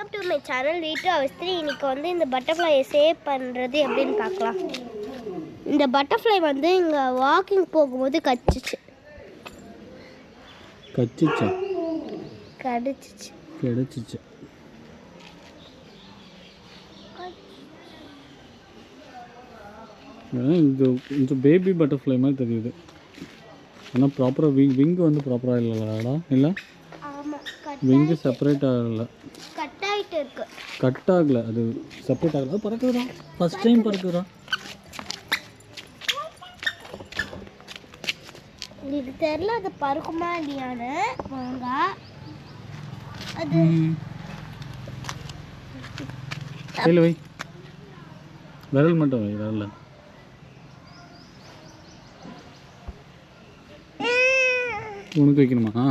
Welcome to my channel வீட்டு அவஸ்திரி. இன்னைக்கு வந்து இந்த பட்டர்ஃப்ளையை சேவ் பண்ணுறது எப்படின்னு பார்க்கலாம். இந்த பட்டர்ஃப்ளை வந்து இங்கே வாக்கிங் போகும்போது கடிச்சிச்சு. கொஞ்சம் பேபி பட்டர்ஃப்ளை மாதிரி தெரியுது. ஆனால் ப்ராப்பராக விங்கு வந்து ப்ராப்பராக இல்லைடா. இல்லை விங்கு செப்பரேட் ஆகலை, கட் ஆகிட்டு இருக்கு. கட் ஆகலை, அது செப்பரேட் ஆகலை. அது பறக்குதுடா, ஃபஸ்ட் டைம் பறக்குதுடா. உங்களுக்கு தெரியல அது பறக்குமா இல்லையான்னு. வாங்க அது கையில் வை, விரல் மட்டும் வை, விரல உனக்கு வைக்கணுமா?